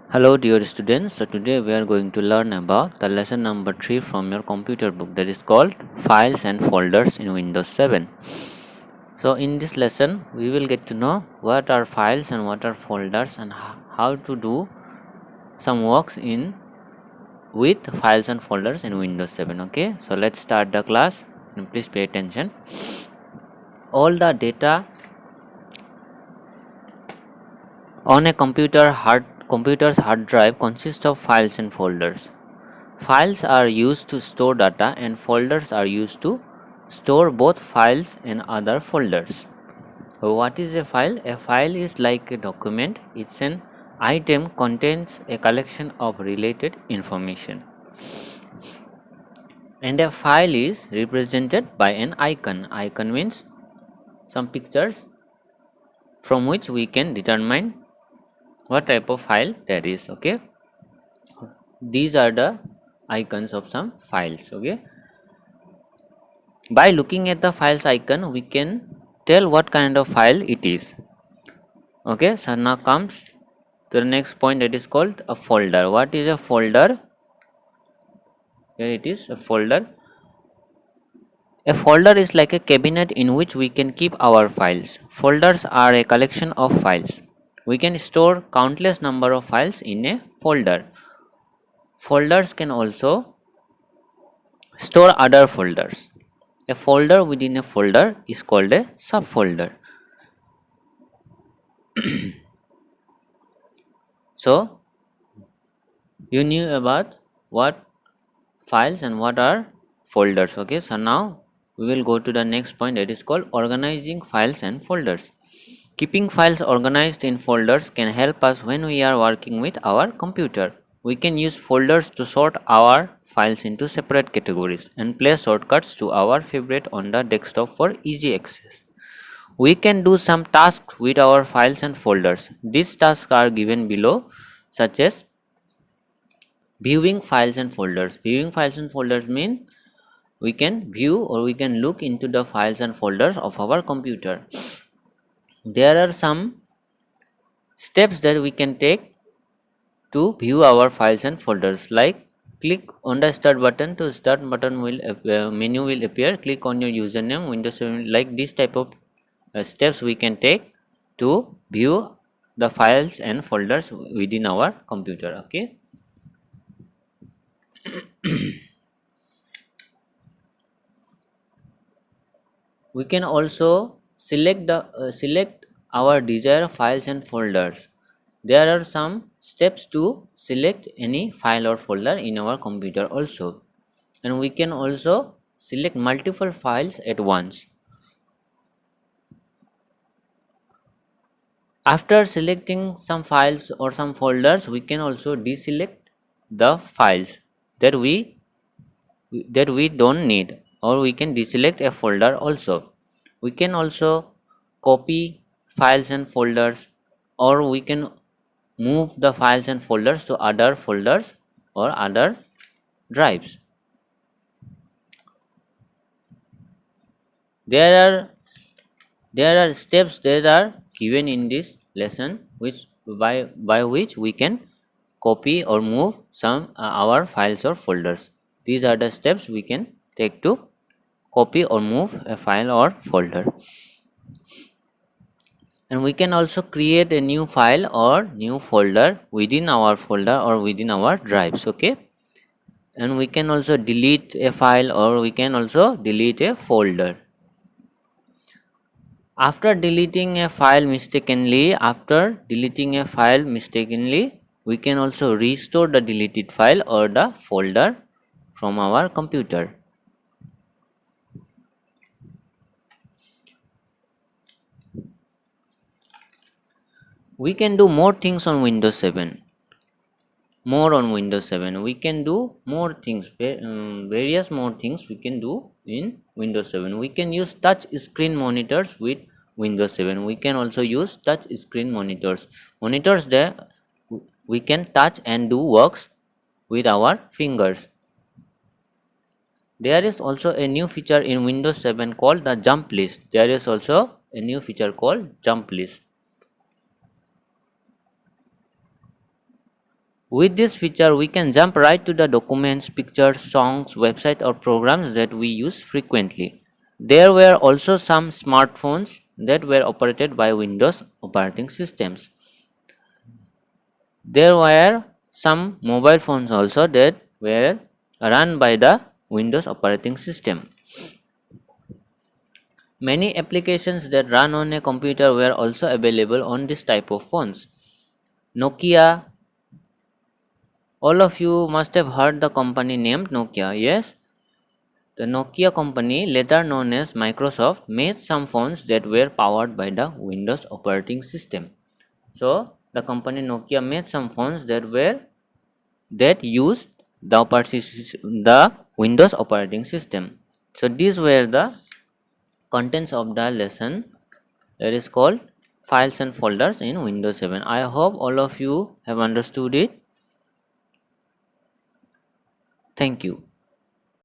Hello dear students, so today we are going to learn about the lesson number 3 from your computer book, that is called Files and Folders in Windows 7. So in this lesson we will get to know what are files and what are folders and how to do some works in with files and folders in Windows 7. Okay, so let's start the class and please pay attention. All the data on a computer's hard drive consists of files and folders. Files are used to store data and folders are used to store both files and other folders. What is a file? A file is like a document. It's an item contains a collection of related information. And a file is represented by an icon. Icon means some pictures from which we can determine what type of file that is. Okay, these are the icons of some files. Okay, by looking at the files icon we can tell what kind of file it is. Okay, so now comes to the next point, that is called a folder. What is a folder? Here it is, a folder. A folder is like a cabinet in which we can keep our files. Folders are a collection of files. We can store countless number of files in a folder. Folders can also store other folders. A folder within a folder is called a subfolder. So you knew about what files and what are folders. Okay, so now we will go to the next point, that is called organizing files and folders. Keeping files organized in folders can help us when we are working with our computer. We can use folders to sort our files into separate categories and place shortcuts to our favorite on the desktop for easy access. We can do some tasks with our files and folders. These tasks are given below, such as viewing files and folders. Viewing files and folders mean we can view or we can look into the files and folders of our computer. There are some steps that we can take to view our files and folders, like click on the start button. To start button will menu will appear. Click on your username, Windows 7. Like this type of steps we can take to view the files and folders within our computer. Okay, we can also select our desired files and folders. There are some steps to select any file or folder in our computer also, and we can also select multiple files at once. After selecting some files or some folders, we can also deselect the files that we don't need, or we can deselect a folder also. We can also copy files and folders, or we can move the files and folders to other folders or other drives. There are steps that are given in this lesson which by which we can copy or move some our files or folders. These are the steps we can take to copy or move a file or folder. And we can also create a new file or new folder within our folder or within our drives. Okay, and we can also delete a file or we can also delete a folder. After deleting a file mistakenly, we can also restore the deleted file or the folder from our computer. We can do more things on Windows 7. We can do more things, various more things we can do in Windows 7. We can use touch screen monitors with Windows 7. We can also use touch screen monitors that we can touch and do works with our fingers. There is also a new feature in Windows 7 called the jump list. With this feature, we can jump right to the documents, pictures, songs, websites, or programs that we use frequently. There were also some smartphones that were operated by Windows operating systems. There were some mobile phones also that were run by the Windows operating system. Many applications that run on a computer were also available on this type of phones. Nokia, all of you must have heard the company named Nokia, yes? The Nokia company, later known as Microsoft, made some phones that were powered by the Windows operating system. So, the company Nokia made some phones that used the Windows operating system. So, these were the contents of the lesson that is called files and folders in Windows 7. I hope all of you have understood it. Thank you.